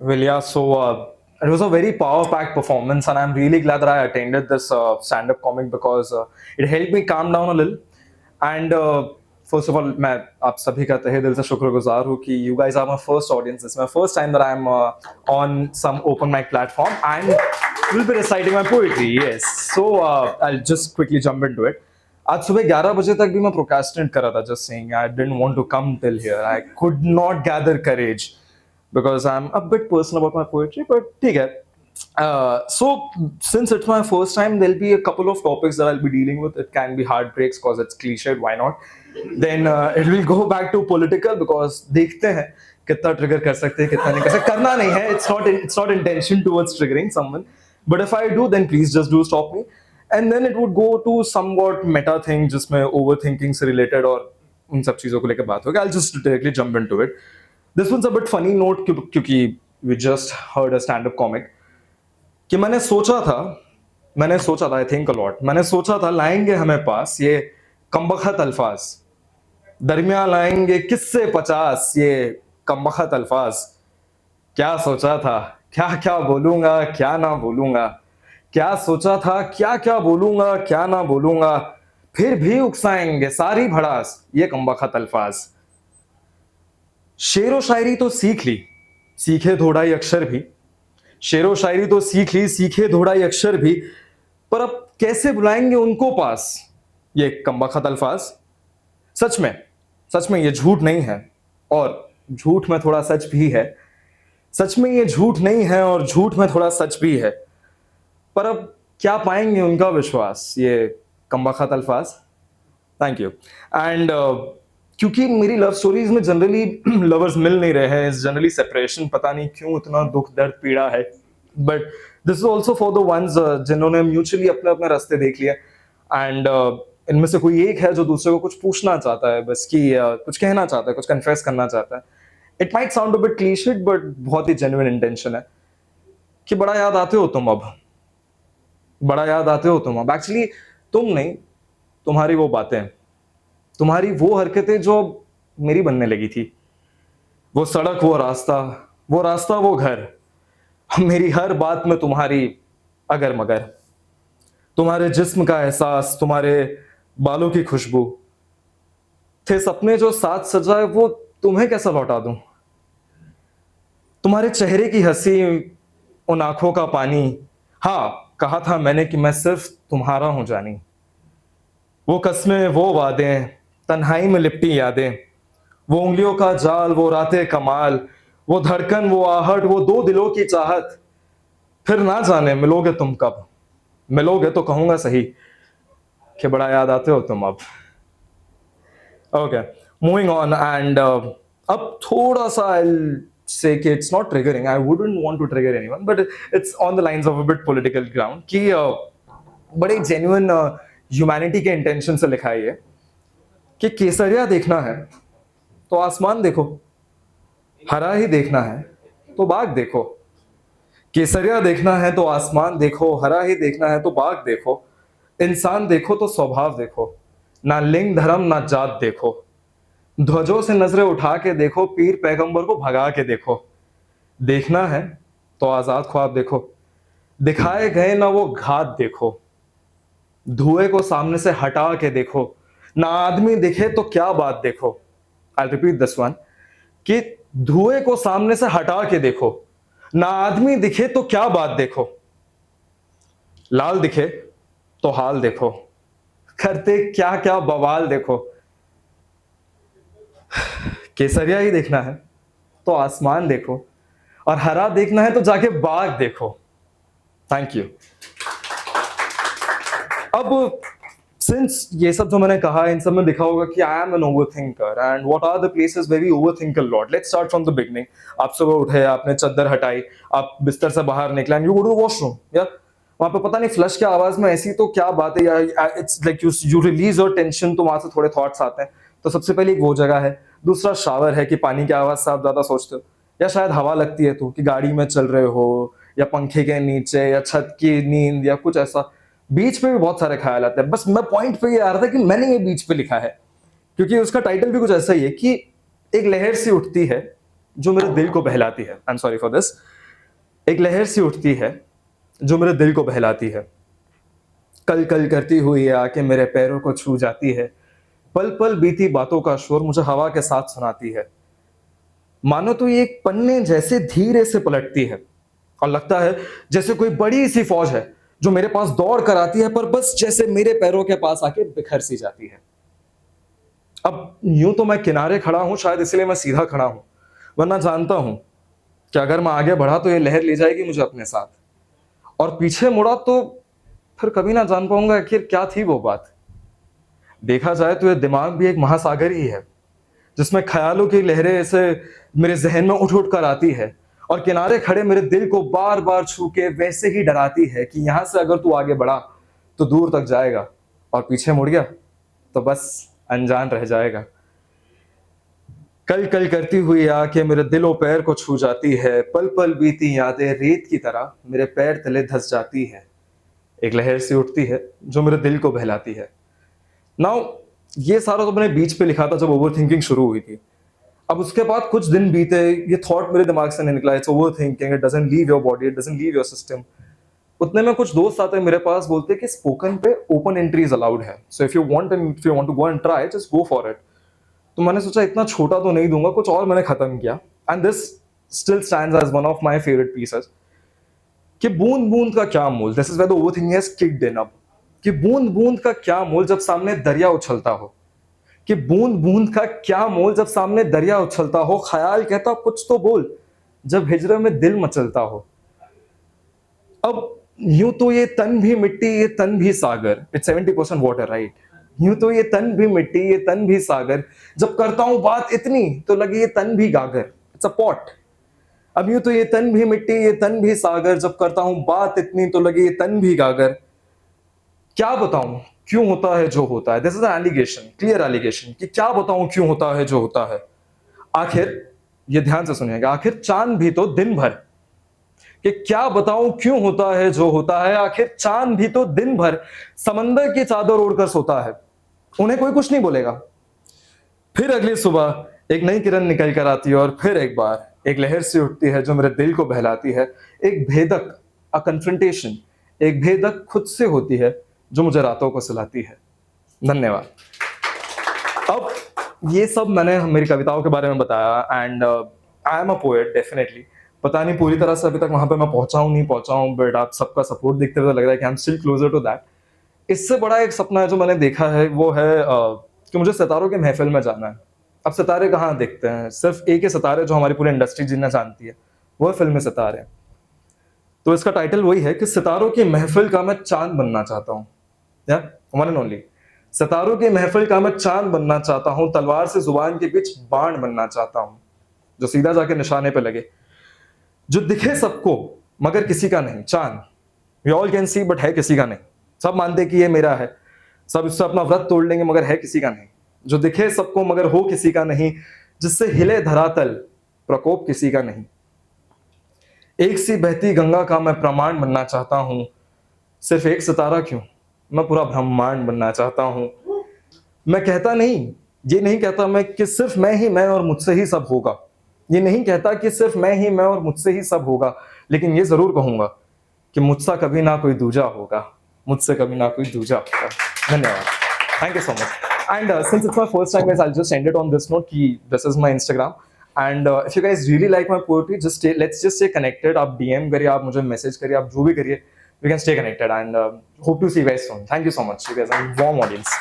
Well, yeah, so it was a very power packed performance, and I'm really glad that I attended this stand up comic because it helped me calm down a little. And first of all, मैं आप सभी का तहे दिल से शुक्रगुजार हूँ कि you guys are my first audience. It's my first time that I'm on some open mic platform and will be reciting my poetry. Yes, so I'll just quickly jump into it. आज सुबह 11 बजे तक भी मैं procrastinate कर रहा था, just saying I didn't want to come till here. I could not gather courage because I'm a bit personal about my poetry, but ठीक है. So since it's my first time, there'll be a couple of topics that I'll be dealing with. It can be heartbreaks because it's cliched, why not? Then it will go back to political because देखते हैं कितना trigger कर सकते हैं, कितना नहीं कर सकते. करना नहीं है. It's not intention towards triggering someone. But if I do, then please just do stop me. And then it would go to somewhat meta thing जिसमें overthinking से related और उन सब चीज़ों को लेकर बात होगी. I'll just directly jump into it. This one's a bit funny note क्योंकि we just heard a stand-up comic कि मैंने सोचा था आई थिंक अलॉट. मैंने सोचा था लाएंगे हमें पास ये कमबख्त अल्फाज, दरमियान लाएंगे किससे 50 ये कमबख्त अल्फाज. क्या सोचा था, क्या क्या बोलूंगा, क्या ना बोलूंगा. क्या सोचा था, क्या क्या बोलूंगा, क्या ना बोलूंगा. फिर भी उकसाएंगे सारी भड़ास ये कमबख्त अल्फाज. शेरो शायरी तो सीख ली, सीखे थोड़ा ही अक्षर भी. शेरो शायरी तो सीख ली, सीखे थोड़ा ही अक्षर भी. पर अब कैसे बुलाएंगे उनको पास ये कमबख्त अल्फाज. सच में ये झूठ नहीं है और झूठ में थोड़ा सच भी है. सच में ये झूठ नहीं है और झूठ में थोड़ा सच भी है. पर अब क्या पाएंगे उनका विश्वास ये कमबख्त अल्फाज. Thank you. एंड क्योंकि मेरी लव स्टोरीज में जनरली लवर्स मिल नहीं रहे हैं, जनरली सेपरेशन, पता नहीं क्यों इतना दुख दर्द पीड़ा है. But this is also for the ones जिन्होंने म्यूचुअली अपने अपने रास्ते देख लिए. एंड इनमें से कोई एक है जो दूसरे को कुछ पूछना चाहता है, बस कि कुछ कहना चाहता है, कुछ कन्फेस करना चाहता है. It might sound a bit clichéd but बहुत ही जेन्युइन इंटेंशन है कि बड़ा याद आते हो तुम अब, बड़ा याद आते हो तुम अब. एक्चुअली तुम नहीं, तुम्हारी वो बातें, तुम्हारी वो हरकतें जो मेरी बनने लगी थी. वो सड़क, वो रास्ता वो घर. मेरी हर बात में तुम्हारी अगर मगर. तुम्हारे जिस्म का एहसास, तुम्हारे बालों की खुशबू. थे सपने जो साथ सजाए वो तुम्हें कैसा लौटा दूं. तुम्हारे चेहरे की हंसी, उन आंखों का पानी. हाँ, कहा था मैंने कि मैं सिर्फ तुम्हारा हूं जानी. वो कस्में, वो वादें, तन्हाई में लिपटी यादें. वो उंगलियों का जाल, वो रातें कमाल. वो धड़कन, वो आहट, वो दो दिलों की चाहत. फिर ना जाने मिलोगे तुम कब. मिलोगे तो कहूंगा सही कि बड़ा याद आते हो तुम अब. Okay, moving on. एंड अब थोड़ा सा I'll say कि it's not triggering. I wouldn't want to trigger anyone, but it's on the lines of a bit political ground कि बड़े genuine ह्यूमैनिटी के इंटेंशन से लिखा है ये कि केसरिया देखना है तो आसमान देखो, हरा ही देखना है तो बाग देखो. केसरिया देखना है तो आसमान देखो, हरा ही देखना है तो बाग देखो. इंसान देखो तो स्वभाव देखो, ना लिंग धर्म ना जात देखो. ध्वजों से नजरें उठा के देखो, पीर पैगंबर को भगा के देखो. देखना है तो आजाद ख्वाब देखो, दिखाए गए ना वो घात देखो. धुएं को सामने से हटा के देखो, ना आदमी दिखे तो क्या बात देखो. आई रिपीट दिस वन कि धुएं को सामने से हटा के देखो, ना आदमी दिखे तो क्या बात देखो. लाल दिखे तो हाल देखो, करते क्या क्या बवाल देखो. केसरिया ही देखना है तो आसमान देखो, और हरा देखना है तो जाके बाग देखो. Thank you. अब सिंस ये सब जो मैंने कहा इन सब में दिखा होगा कि I am an overthinker. And what are the places where we overthink a lot. Let's start from the beginning. आप सुबह उठे, आपने चादर हटाई, आप बिस्तर से बाहर निकले and you go to the washroom. या वहां पे पता नहीं फ्लश की आवाज में ऐसी तो क्या बात है, या it's like you release your tension, तो वहां से थोड़े थॉट्स आते हैं. तो सबसे पहले एक वो जगह है. दूसरा शावर है कि पानी की आवाज से आप ज्यादा सोचते हो, या शायद हवा लगती है तो कि गाड़ी में चल रहे हो, या पंखे के नीचे, या छत की नींद, या कुछ ऐसा. बीच पे भी बहुत सारे ख्याल आते हैं. बस मैं पॉइंट पे ये आ रहा था कि मैंने ये बीच पे लिखा है क्योंकि उसका टाइटल भी कुछ ऐसा ही है कि एक लहर सी उठती है जो मेरे दिल को बहलाती है। I am sorry for this. एक लहर सी उठती है जो मेरे दिल को बहलाती है, कल कल करती हुई आके मेरे पैरों को छू जाती है, पल पल बीती बातों का शोर मुझे हवा के साथ सुनाती है। मानो तो ये एक पन्ने जैसे धीरे से पलटती है और लगता है जैसे कोई बड़ी सी फौज है जो मेरे पास दौड़ कर आती है, पर बस जैसे मेरे पैरों के पास आके बिखर सी जाती है। अब यूं तो मैं किनारे खड़ा हूं, शायद इसलिए मैं सीधा खड़ा हूं, वरना जानता हूं कि अगर मैं आगे बढ़ा तो ये लहर ले जाएगी मुझे अपने साथ, और पीछे मुड़ा तो फिर कभी ना जान पाऊंगा आखिर क्या थी वो बात। देखा जाए तो ये दिमाग भी एक महासागर ही है जिसमें ख्यालों की लहरें ऐसे मेरे जहन में उठ उठ कर आती है, और किनारे खड़े मेरे दिल को बार बार छू के वैसे ही डराती है कि यहां से अगर तू आगे बढ़ा तो दूर तक जाएगा, और पीछे मुड़ गया तो बस अनजान रह जाएगा। कल कल करती हुई आके मेरे दिलो पैर को छू जाती है, पल पल बीती यादें रेत की तरह मेरे पैर तले धस जाती है। एक लहर सी उठती है जो मेरे दिल को बहलाती है। नाउ ये सारा तो मैंने बीच पे लिखा था जब ओवर थिंकिंग शुरू हुई थी। अब उसके बाद कुछ दिन बीते, ये थॉट मेरे दिमाग से नहीं निकला, it's over thinking, it doesn't leave your body, it doesn't leave your system. उतने में कुछ दोस्त आते हैं मेरे पास, बोलते हैं कि स्पोकन पे ओपन एंट्रीज अलाउड है, so if you want and if you want to go and try just go for it. तो मैंने सोचा इतना छोटा तो नहीं दूंगा, कुछ और मैंने खत्म किया, and this still stands as one of my favourite pieces कि बूंद बूंद का क्या मोल, this is where the overthinking has kicked in अब, कि बूंद बूंद का क्या मोल जब सामने दरिया उछलता हो, कि बूंद बूंद का क्या मोल जब सामने दरिया उछलता हो, ख्याल कहता कुछ तो बोल जब हिजरे में दिल मचलता हो। अब यूं तो ये तन भी मिट्टी ये तन भी सागर, इट्स 70% वाटर राइट। यूं तो ये तन भी मिट्टी ये तन भी सागर, जब करता हूं बात इतनी तो लगे ये तन भी गागर, इट्स अ पॉट। अब यूं तो ये तन भी मिट्टी ये तन भी सागर, जब करता हूं बात इतनी तो लगे ये तन भी गागर। क्या बताऊं क्यों होता है जो होता है, this is an allegation, clear allegation, कि क्या बताऊं क्यों होता है जो होता है। आखिर, ये ध्यान से सुनिएगा, आखिर चांद भी तो दिन भर, कि क्या बताऊं क्यों होता है जो होता है, आखिर चांद भी तो दिन भर समंदर की चादर ओढ़कर सोता है, उन्हें कोई कुछ नहीं बोलेगा। फिर अगली सुबह एक नई किरण निकल कर आती है और फिर एक बार एक लहर सी उठती है जो मेरे दिल को बहलाती है। एक भेदक, अ कन्फ्रंटेशन, एक भेदक खुद से होती है जो मुझे रातों को सुलाती है। धन्यवाद। अब ये सब मैंने मेरी कविताओं के बारे में बताया, and I am a poet definitely. पता नहीं पूरी तरह से अभी तक वहां पे मैं पहुंचा हूं नहीं पहुंचा हूं, बट आप सबका सपोर्ट देखते हुए लग रहा है कि I am still closer to that. इससे बड़ा एक सपना है जो मैंने देखा है, वो है कि मुझे सितारों के महफिल में जाना है। अब सितारे कहाँ दिखते हैं, सिर्फ एक ही सितारे जो हमारी पूरी इंडस्ट्री जिन्हें जानती है, वो है फिल्मी सितारे। तो इसका टाइटल वही है कि सितारों की महफिल का मैं चांद बनना चाहता हूँ, या वन एंड ओनली, सितारों की महफिल का मैं चांद बनना चाहता हूँ, तलवार से जुबान के बीच बाण बनना चाहता हूँ जो सीधा जाके निशाने पे लगे, जो दिखे सबको मगर किसी का नहीं, चांद we all can see but है किसी का नहीं, सब मानते कि ये मेरा है, सब इससे अपना व्रत तोड़ लेंगे मगर है किसी का नहीं, जो दिखे सबको मगर हो किसी का नहीं, जिससे हिले धरातल प्रकोप किसी का नहीं। एक सी बहती गंगा का मैं प्रमाण बनना चाहता हूं, सिर्फ एक सितारा क्यों, मैं पूरा ब्रह्मांड बनना चाहता हूं। मैं कहता नहीं, ये नहीं कहता मैं कि सिर्फ मैं ही मैं और मुझसे ही सब होगा, ये नहीं कहता कि सिर्फ मैं ही मैं और मुझसे ही सब होगा, लेकिन ये जरूर कहूंगा कि मुझसे कभी ना कोई दूजा होगा, मुझसे कभी ना कोई दूजा होगा। धन्यवाद, thank you so much. And since it's my first time, guys, I'll just end it on this note. Ki this is my Instagram, and if you guys really like my poetry, let's just stay connected. आप DM करिए, आप मुझे message करिए, आप जो भी करिए, we can stay connected, and hope to see you guys soon. Thank you so much. You guys are a warm audience.